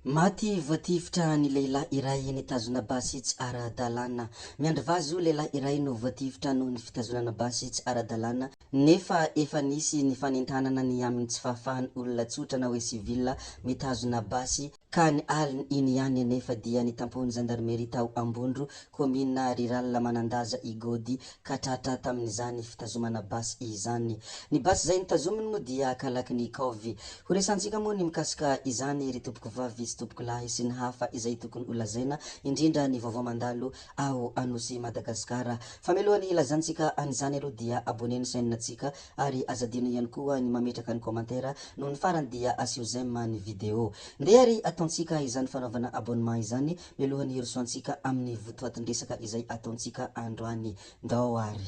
Maty voatifitra ny lehilahy iray nitazona basy tsy ara-dalàna. Miandry vazy io lehilahy iray no voatifitra noho ny fitazonana basy tsy ara-dalàna, nefa efa nisy ny fanentanana ny amin'ny tsy fahafahany olona tsotra na hoe civil mitazona basy ka ny aliny iny ihany nefa dia nitampohan'ny gendarmerie tao Ambondro, commune rurale Manandaja Igody ka tratra tamin'izany fitazomana basy izany. Ny basy zay nitazominy moa dia kalaky ny kaovy. Ho resantsika moa ny mikasika izany ry tompoko vavy sy tompoko lahy sy ny hafa izay tokony ho lazaina indrindra ny vaovao mandalo ao Anosy Madagasikara. Fa mialohan'ny hilazantsika an'izany aloha dia abonnez ny chaîne-tsika ary azadino ihany koa ny mametraka ny commentaire noho ny farany dia asio j'aime ny vidéo. Ndeha ary ataontsika izany fanaovana abonnement izany mialohan'ny hirosoantsika amin'ny votoatin-dresaka izay ataontsika androany. Ndao ary.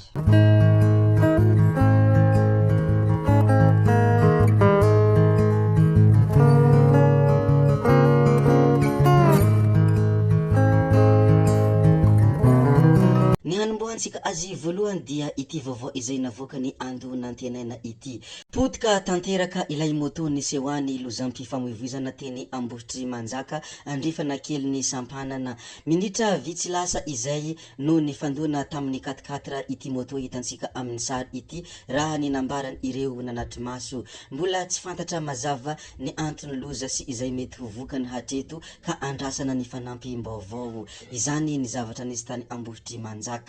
Ny hanombohantsika azy voalohany dia ity vaovao izay navoaka ny Ando Nantenaina ity. Potika tanteraka ilay moto nisehoany lozam-pifamoivoizana teny Ambositry Manjaka andrefana kely ny sampanana. Minitra vitsy lasa izay no nifandona tamin'ny 4x4 ity moto hitantsika amin'ny sary ity raha ny nambarany ireo nanatry maso. Mbola tsy fantatra mazava ny antony loza sy izay mety ho vokany hatreto ka andrasana ny fanampim-baovao. Izany ny zavatra nisy tany Ambositry Manjaka.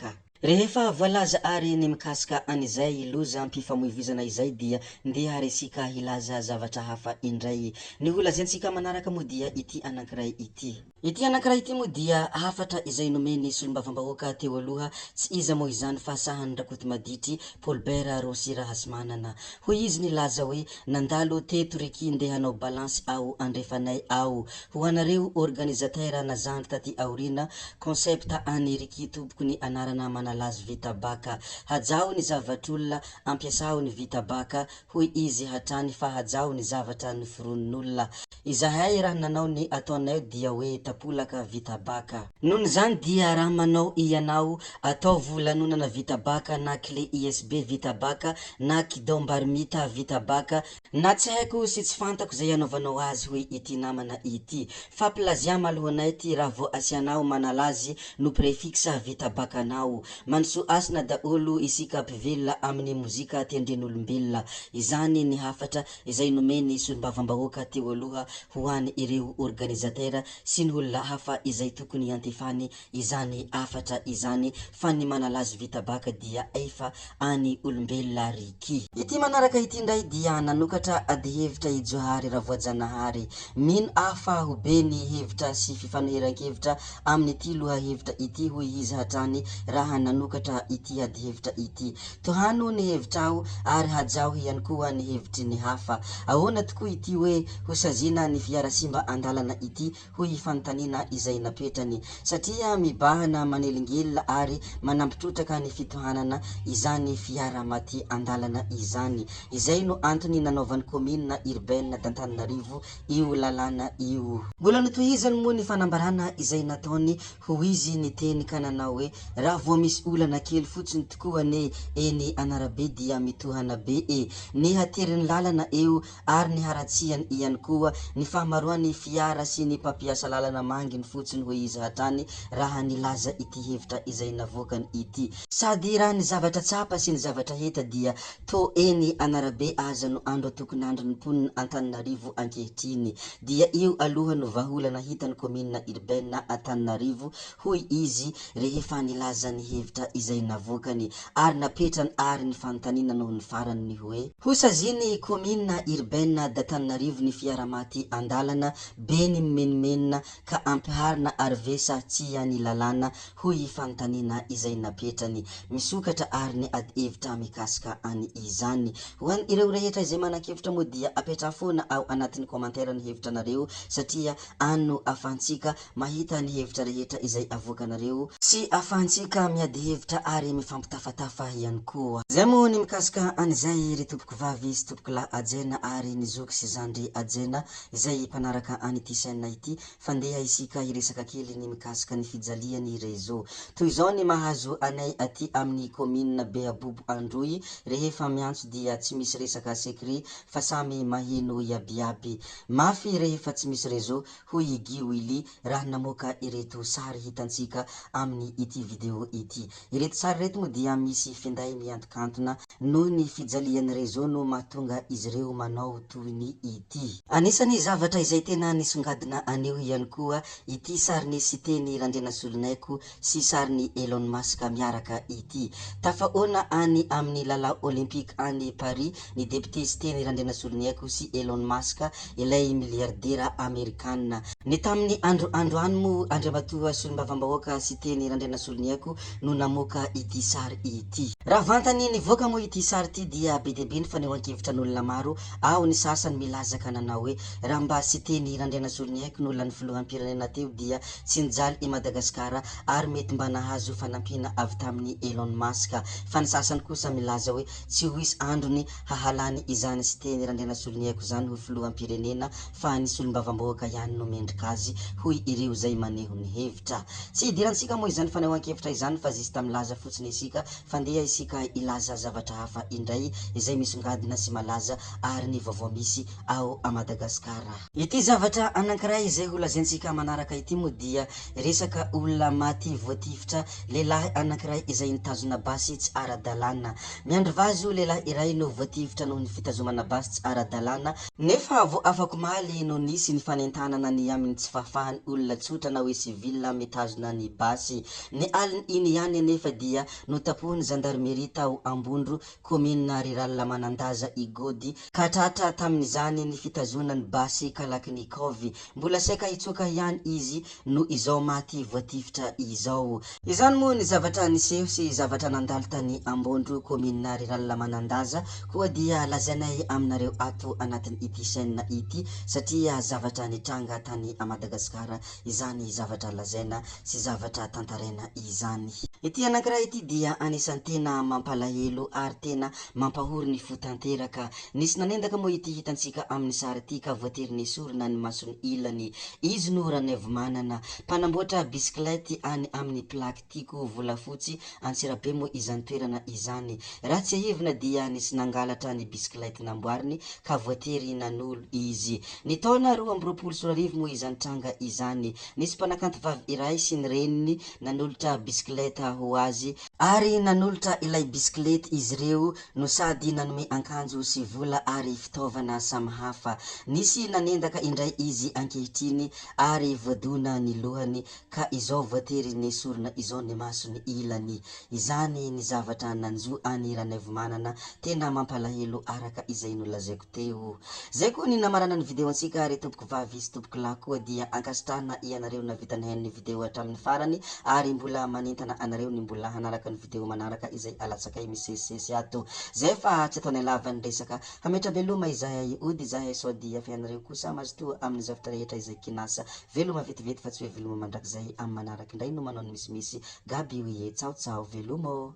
Rehefa voalaza ary ny mikasika an'izay lozam-pifamoivoizana izay dia ndeha resika hilaza zavatra hafa indray. Ny holazaintsika manaraka moa dia ity anankiray ity. Ity anankiray ity moa dia hafatra izay nomeny solombavam-bahoaka teo aloha, tsy iza moa izany fa Sahany Rakotomaditry Paulbert Rosira Hasimanana. Hoy izy nilaza hoe nandalo teto reky ndeha hanao balance ao andrefanay ao. Ho anareo organisateur nazandy taty aorina concept any reky tompoko ny anarana manalazy vita baka. Hajaho ny zavatr'olona ampiasao ny vita baka, hoy izy hatrany fa hajaho ny zavatra noforon'olona. Izahay raha nanao ny ataonay dia hoe tapolaka vita baka. Nohon' zany dia raha manao ianao atao volanonana vita baka na clé USB vita baka na kidombarimita vita baka na tsy haiko sy tsy fantako zay anaovanao azy, hoy ity namana ity. Fampilazià malohanay ty raha vao asianao manalazy no préfixe vita bakanao. Manso asina daolo isika mpivelona amin'ny mozika tendren'olombelona. Izany ny hafatra izay nomeny solombavam-bahoaka teo aloha ho any ireo organisateur sy ny olona hafa izay tokony antefany izany hafatra izany fa ny manalazy vita baka dia efa any olombelona riky. Ity manaraka ity ndray dia nanokatra ady hevitra i Johary Ravoajanahary. Mino afa ho be ny hevitra sy fifanoheran-kevitra amin'ity loha hevitra ity, hoy izy hatrany raha nanokatra ity ady hevitra ity. Tohano ny hevitrao ary hajaho ihany koa ny hevitry ny hafa. Ahoana tokoa ity hoe hosazina ny fiara simba andalana ity, hoy fanontaniana izay napetrany. Satria mibahana manelingelina ary manampitrotraka ny fitohanana izany fiara maty andalana izany. Izay no antony nanaovan'ny commune urbaine d'Antananarivo io lalana io. Mbola notohizany moa ny fanambarana izay nataony, ho izy ny teny ka nanao hoe raha vao misy olana kely fotsiny tokoa ne eny anarabe dia mitohana be e. Ny hateriny lalana eo ary ny haratsiany ihany koa ny fahamaroany fiara sy ny mpampiasa lalana manginy fotsiny, hoy izy hatrany raha nilaza ity hevitra izay navoakany ity. Sady raha ny zavatra tsapa sy ny zavatra heta dia to eny anarabe aza no andro tokony andro ny mponina Antananarivo ankehitriny. Dia io aloha no vahaolana hitany commune urbaine Antananarivo, hoy izy rehefa nilaza ny hevitra izay navoakany ary napetrany ary ny fanontaniana noho ny farany ny hoe hosaziny commune urbaine d'Antananarivo ny fiara maty andalana be ny menimenina ka ampiharina arvesa tsy any lalana, hoy fanontaniana izay napetrany. Misokatra ary ny ady hevitra mikasika any izany. Ho any ireo rehetra izay manan-kevitra moa dia apetra foana ao anatin'ny commentaire ny hevitra nareo satria ano afahantsika mahita ny hevitra rehetra izay avoakanareo sy afahantsika miady miady hevitra ary mifampitafatafa ihany koa. Zay moa ny mikasika an'izay ry tompoko vavy sy tompoko lahy ajena ary ny zoky sy zandry ajena izay mpanaraka an'ity chaîne ity, fandeha isika hiresaka kely ny mikasika ny fijaliany réseau. Toy izao ny mahazo anay aty amin'ny commune Beabobo Androy, rehefa miantso dia tsy misy resaka secret fa samy maheno iabiaby. Mafy rehefa tsy misy réseau hoy Guy Willy, raha namoaka ireto sary hitantsika amin'ny ity video ity. Ireto sary reto moa dia misy finday miantokantona noho ny fijalian'ny réseau no mahatonga izy ireo manao toy ny ity. Anisany zavatra izay tena nisongadina aneo ihany koa ity sarin'ny siteny Randrianasolinaiko sy sarin'ny Elon Musk miaraka ity. Tafahoana any amin'ny lalao olympique any Paris ny député siteny Randrianasolinaiko sy Elon Musk, ilay miliardera amerikanina. Ny tamin'ny androany moa andriamatoa solombavambahoaka siteny Randrianasolinaiko no namoaka ity sary ity. Raha vantany nivoaka moa ity sary ity dia be dia be ny fanehoan-kevitran'olona maro, ao ny sasany milazaka nanao hoe raha mba siteny Randrianasolinaiko no lan'ny filoham-pirenena teo dia tsy nijaly i Madagasikara ary mety mba nahazo fanampiana avy tamin'ny Elon Musk. Fa ny sasany kosa milaza hoe tsy ho isy androny hahalany izany siteny Randrianasolinaiko zany ho filoham-pirenena fa ny solombavambahoaka ihany no mendrika azy, hoy ireo zay maneho ny hevitra. Tsy idirantsika moa izany fanehoan-kevitra izany fa zista milaza fotsiny isika, fandeha isika ilaza zavatra hafa indray izay misongadina sy malaza ary ny vaovao misy ao a Madagasikara. Ity zavatra anankiray izay ho lazaintsika manaraka ity moa dia resaka olona maty voatifitra lehilahy anankiray izay nitazona basy tsy ara-dalàna. Miandry vazy io lehilahy iray no voatifitra noho ny fitazomana basy tsy ara-dalàna, nefa vo afaka maly no nisy ny fanentanana ny amin'ny tsy fahafahany olona tsotra na hoe civil mitazona ny basy. Ny aliny iny ihany nefa dia notapohin'ny gendarmerie tao Ambondro, commune rurale Manandaza Igody, ka tratra tamin'izany ny fitazonany basy Kalaknikov. Mbola saika hitsoaka ihany izy no izao maty voatifitra izao. Izany moa ny zavatra niseho sy zavatra nandalo tany Ambondro, commune rurale Manandaza, koa dia lazainay aminareo ato anatin' ity chaîne ity satria zavatra nitranga tany a Madagasikara izany zavatra lazaina sy zavatra tantaraina izany. Ity anankiray ity dia anisan'ny tena mampalahelo ary tena mampahory ny fo tanteraka. Nisy nanendaka moa ity hitantsika amin'ny sary ity ka voatery nesorina ny masony ilany. Izy no Ranaivo Manana, mpanamboatra bisiklety any amin'ny plaque tiko volafotsy Antsirabe moa izany toerana izany. Raha tsy ahivina dia nisy nangalatra ny bisiklety namboariny ka voatery nanolo izy. Ny taona 2024 moa izany tranga izany. Nisy mpanakanto vavy iray sy ny reniny nanolotra bisikleta ho azy ary nanolotra ilay bisiklety izy ireo no sady nanome akanjo sy vola ary fitaovana samihafa. Nisy nanendaka indray izy ankehitriny ary voadona ny lohany ka izao voatery nesorina izao ny masony ilany. Izany ny zavatra nanjo any Ranaivo Manana, tena mampalahelo araka izay nolazaiko teo. Zay koa ny namarana ny video antsika ary tompoko vavy sy tompoko lahy koa dia ankasitrahana ianareo na vitany ny video hatramin'ny farany ary mbola manentana anareo ny mbola hanaraka ny video manaraka izay alatsakay misesisesy ato. Zay fa tsy ataonay lava ny resaka, hametra veloma izahay ody izahay sao dia fianareo kosa mazotoa amin'ny zavatra rehetra izay kinasa. Veloma vetivety fa tsy hoe veloma mandrakizay amin'ny manaraka indray no manao ny misimisi. Gaby hoe tsao tsao, veloma.